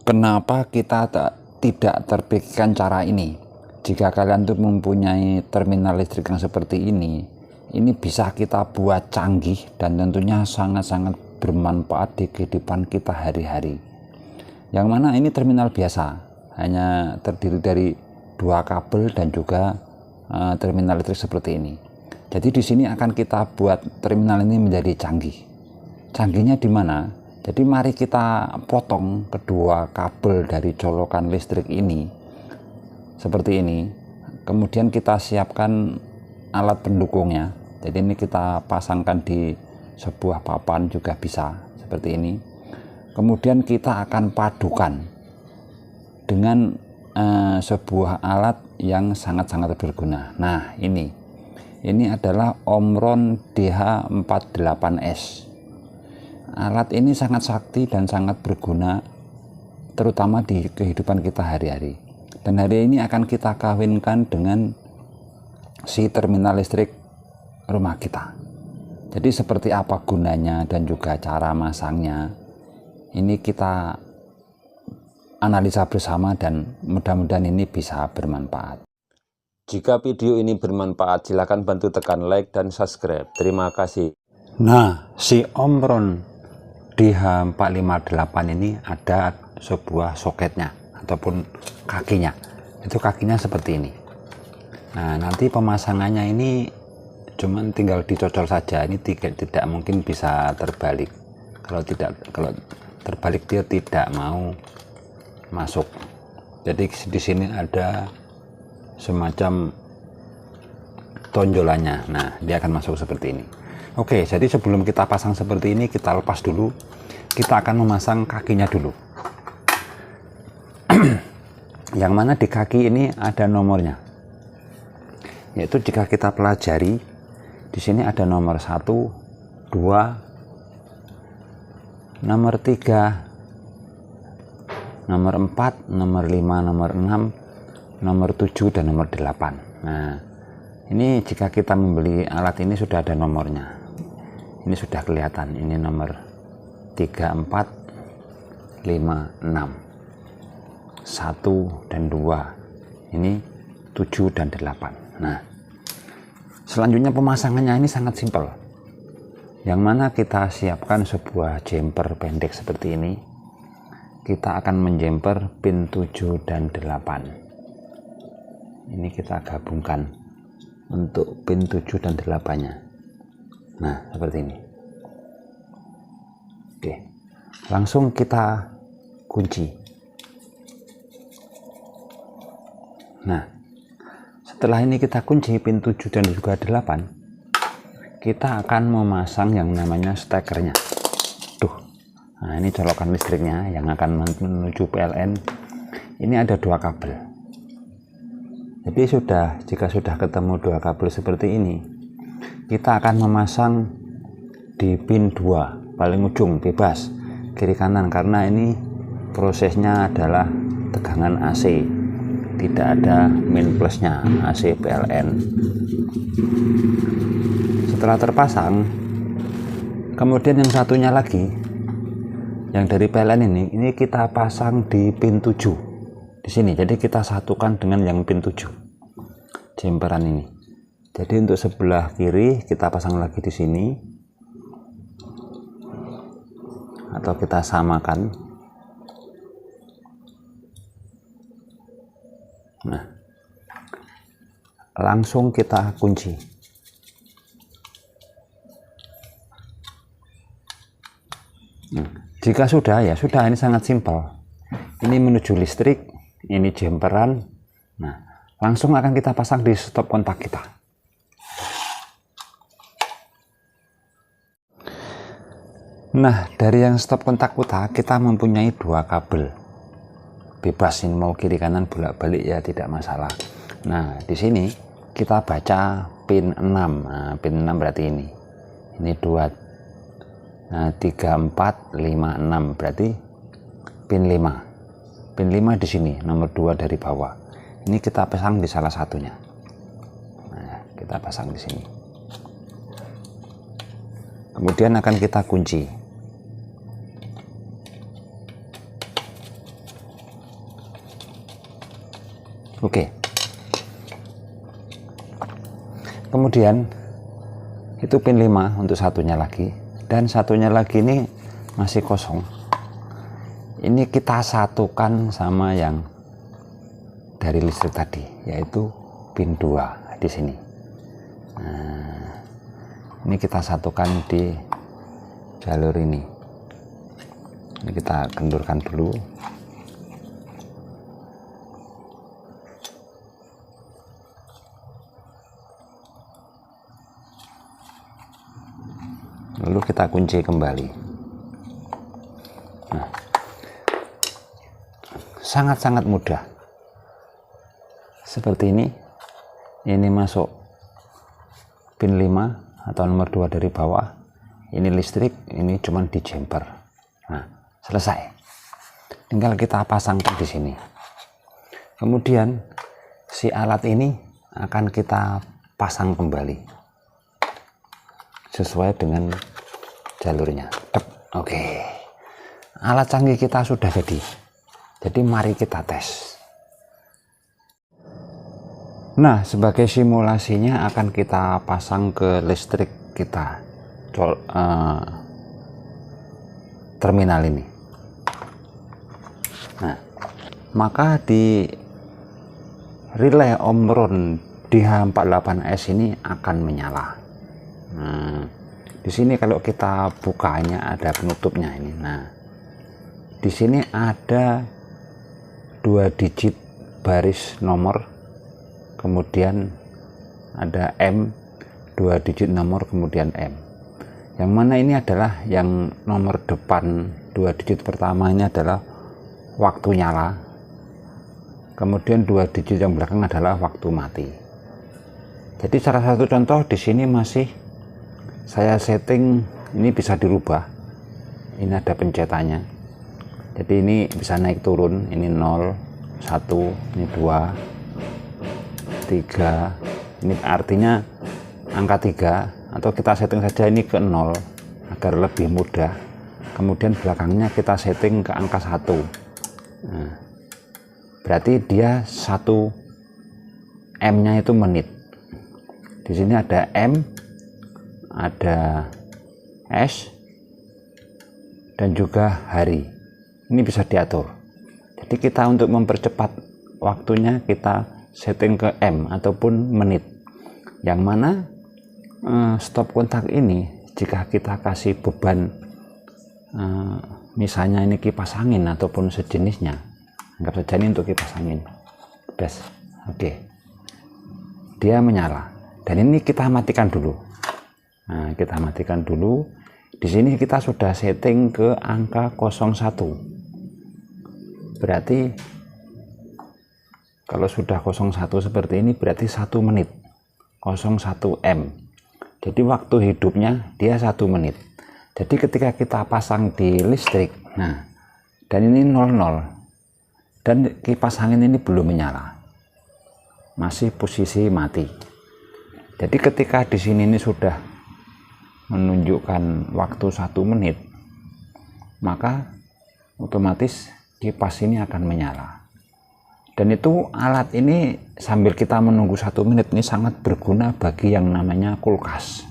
kenapa kita tidak terpikirkan cara ini? Jika kalian tuh mempunyai terminal listrik yang seperti ini bisa kita buat canggih dan tentunya sangat-sangat bermanfaat di kehidupan kita hari-hari. Yang mana ini terminal biasa, hanya terdiri dari 2 kabel dan juga terminal listrik seperti ini. Jadi di sini akan kita buat terminal ini menjadi canggih. Canggihnya di mana? Jadi mari kita potong kedua kabel dari colokan listrik ini seperti ini. Kemudian kita siapkan alat pendukungnya. Jadi ini kita pasangkan di sebuah papan juga bisa seperti ini. Kemudian kita akan padukan dengan sebuah alat yang sangat-sangat berguna. Nah, ini adalah Omron DH48S. Alat ini sangat sakti dan sangat berguna terutama di kehidupan kita hari-hari. Dan hari ini akan kita kawinkan dengan si terminal listrik rumah kita. Jadi seperti apa gunanya dan juga cara masangnya, ini kita analisa bersama dan mudah-mudahan ini bisa bermanfaat. Jika video ini bermanfaat, silakan bantu tekan like dan subscribe. Terima kasih. Nah, si Omron DH458 ini ada sebuah soketnya ataupun kakinya. Itu kakinya seperti ini. Nah, nanti pemasangannya ini cuman tinggal dicocol saja. Ini tidak mungkin bisa terbalik. Kalau terbalik dia tidak mau masuk. Jadi di sini ada semacam tonjolannya. Nah, dia akan masuk seperti ini. Oke, jadi sebelum kita pasang seperti ini, kita lepas dulu. Kita akan memasang kakinya dulu. Yang mana di kaki ini ada nomornya. Yaitu jika kita pelajari, di sini ada nomor 1, 2, nomor 3, nomor 4, nomor 5, nomor 6, nomor 7, dan nomor 8. Nah, ini jika kita membeli alat ini sudah ada nomornya. Ini sudah kelihatan, ini nomor 3, 4, 5, 6, 1 dan 2, ini 7 dan 8. Nah, selanjutnya pemasangannya ini sangat simpel. Yang mana kita siapkan sebuah jumper pendek seperti ini. Kita akan menjumper pin 7 dan 8. Ini kita gabungkan untuk pin 7 dan 8-nya. Nah, seperti ini. Oke, langsung kita kunci. Nah, setelah ini kita kunci pin 7 dan juga 8, kita akan memasang yang namanya stekernya. Tuh, nah ini colokan listriknya yang akan menuju PLN. Ini ada 2 kabel. Jadi jika sudah ketemu 2 kabel seperti ini, kita akan memasang di pin 2 paling ujung, bebas kiri kanan, karena ini prosesnya adalah tegangan AC, tidak ada min plusnya AC PLN. Setelah terpasang, kemudian yang satunya lagi yang dari PLN ini kita pasang di pin 7 di sini. Jadi kita satukan dengan yang pin 7 jemperan ini. Jadi untuk sebelah kiri kita pasang lagi di sini, atau kita samakan. Nah, langsung kita kunci. Jika sudah, ya sudah, ini sangat simpel. Ini menuju listrik, ini jemperan. Nah, langsung akan kita pasang di stop kontak kita. Nah, dari yang stop kontak kita mempunyai 2 kabel. Bebas, ini mau kiri kanan bolak-balik ya, tidak masalah. Nah, di sini kita baca pin 6. Nah, pin 6 berarti ini. Ini 2. Nah, 3, 4, 5, 6 berarti pin 5. Pin 5 di sini, nomor 2 dari bawah. Ini kita pasang di salah satunya. Nah, kita pasang di sini. Kemudian akan kita kunci. Oke. Kemudian itu pin 5 untuk satunya lagi, dan satunya lagi ini masih kosong. Ini kita satukan sama yang dari listrik tadi, yaitu pin 2 di sini. Nah, ini kita satukan di jalur ini. Ini kita kendurkan dulu. Lalu kita kunci kembali. Nah, sangat-sangat mudah. Seperti ini. Ini masuk pin 5 atau nomor 2 dari bawah. Ini listrik, ini cuman di jumper. Nah, selesai. Tinggal kita pasangkan di sini. Kemudian si alat ini akan kita pasang kembali sesuai dengan jalurnya. Oke, alat canggih kita sudah jadi mari kita tes. Nah, sebagai simulasinya akan kita pasang ke listrik kita, terminal ini. Nah, maka di relay Omron DH48S ini akan menyala. Nah, di sini kalau kita bukanya ada penutupnya ini. Nah, di sini ada 2 digit baris nomor, kemudian ada M, 2 digit nomor, kemudian M. Yang mana ini adalah yang nomor depan 2 digit pertama ini adalah waktu nyala, kemudian 2 digit yang belakang adalah waktu mati. Jadi salah satu contoh di sini masih saya setting, ini bisa dirubah. Ini ada pencetannya. Jadi ini bisa naik turun, ini 0, 1, ini 2, 3. Ini artinya angka 3, atau kita setting saja ini ke 0 agar lebih mudah. Kemudian belakangnya kita setting ke angka 1. Nah, berarti dia 1 M-nya itu menit. Di sini ada M, ada S, dan juga hari. Ini bisa diatur. Jadi kita untuk mempercepat waktunya kita setting ke M ataupun menit. Yang mana stop kontak ini jika kita kasih beban, misalnya ini kipas angin ataupun sejenisnya, anggap saja ini untuk kipas angin. Bes. Oke. Dia menyala. Dan ini kita matikan dulu. Nah, kita matikan dulu. Di sini kita sudah setting ke angka 01. Berarti kalau sudah 01 seperti ini berarti 1 menit. 01 M. Jadi waktu hidupnya dia 1 menit. Jadi ketika kita pasang di listrik, nah, dan ini 00, dan kipas angin ini belum menyala, masih posisi mati. Jadi ketika di sini ini sudah menunjukkan waktu 1 menit, maka otomatis kipas ini akan menyala. Dan itu alat ini sambil kita menunggu 1 menit ini sangat berguna bagi yang namanya kulkas.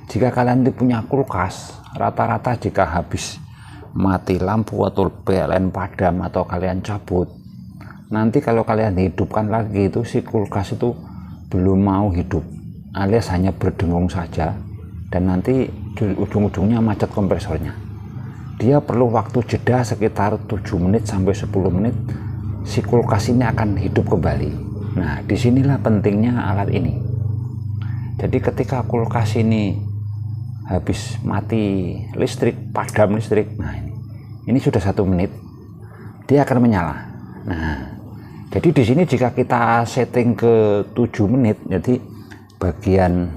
Jika kalian punya kulkas, rata-rata jika habis mati lampu atau PLN padam atau kalian cabut, nanti kalau kalian hidupkan lagi itu si kulkas itu belum mau hidup, alias hanya berdengung saja, dan nanti ujung-ujungnya macet kompresornya. Dia perlu waktu jeda sekitar 7 menit sampai 10 menit, si kulkas ini akan hidup kembali. Nah, disinilah pentingnya alat ini. Jadi ketika kulkas ini habis mati listrik, padam listrik, nah ini sudah 1 menit, dia akan menyala. Nah, jadi di sini jika kita setting ke 7 menit, jadi bagian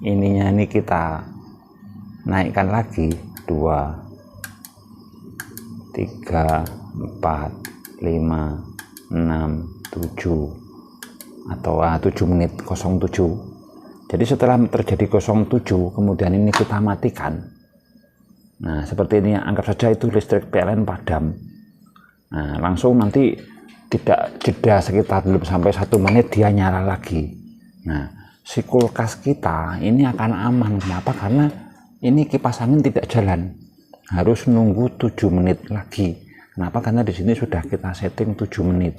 ininya ini kita naikkan lagi 2, 3, 4, 5, 6, 7 atau 7 menit 07. Jadi setelah terjadi 07 kemudian ini kita matikan. Nah, seperti ini, anggap saja itu listrik PLN padam. Nah, langsung nanti tidak jeda sekitar belum sampai 1 menit dia nyala lagi. Nah, si kulkas kita ini akan aman. Kenapa? Karena ini kipas angin tidak jalan, harus nunggu 7 menit lagi. Kenapa? Karena di sini sudah kita setting 7 menit.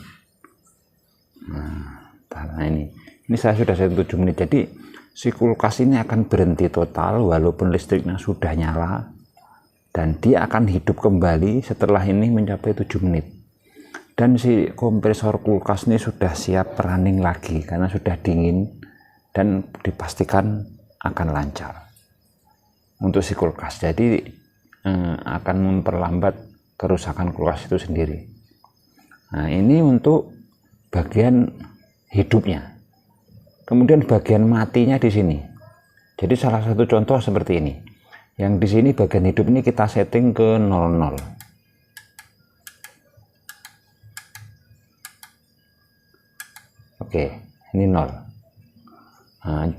Nah ini saya sudah setting 7 menit. Jadi si kulkas ini akan berhenti total walaupun listriknya sudah nyala, dan dia akan hidup kembali setelah ini mencapai 7 menit. Dan si kompresor kulkas ini sudah siap running lagi karena sudah dingin dan dipastikan akan lancar untuk si kulkas. Jadi akan memperlambat kerusakan kulkas itu sendiri. Nah, ini untuk bagian hidupnya. Kemudian bagian matinya di sini. Jadi salah satu contoh seperti ini. Yang di sini bagian hidup ini kita setting ke 00. Oke, ini 0. Nah,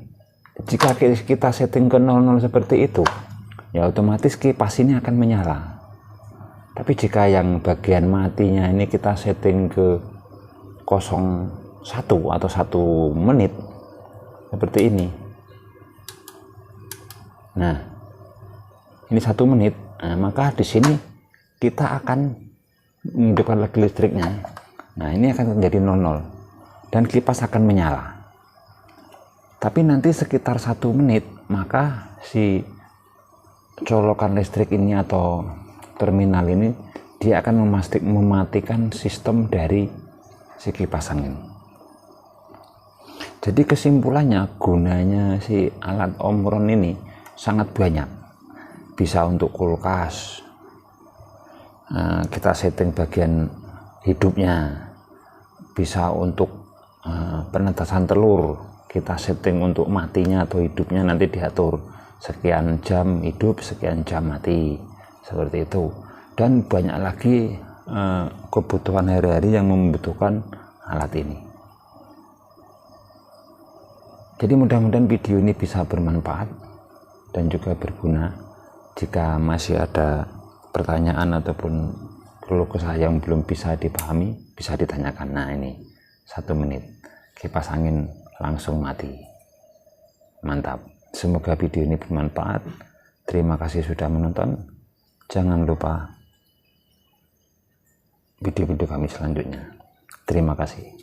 jika kita setting ke 00 seperti itu, ya otomatis kipas ini akan menyala. Tapi jika yang bagian matinya ini kita setting ke 01 atau 1 menit seperti ini. Nah, ini 1 menit. Nah, maka di sini kita akan menghidupkan lagi listriknya. Nah, ini akan menjadi 00 dan kipas akan menyala. Tapi nanti sekitar 1 menit maka si colokan listrik ini atau terminal ini dia akan mematikan sistem dari si kipas angin. Jadi kesimpulannya, gunanya si alat Omron ini sangat banyak. Bisa untuk kulkas, kita setting bagian hidupnya. Bisa untuk penetasan telur, kita setting untuk matinya atau hidupnya, nanti diatur sekian jam hidup, sekian jam mati, seperti itu. Dan banyak lagi kebutuhan hari-hari yang membutuhkan alat ini. Jadi mudah-mudahan video ini bisa bermanfaat dan juga berguna. Jika masih ada pertanyaan ataupun keluh kesah yang belum bisa dipahami, bisa ditanyakan. Nah, ini 1 menit kipas angin langsung mati. Mantap. Semoga video ini bermanfaat. Terima kasih sudah menonton. Jangan lupa video-video kami selanjutnya. Terima kasih.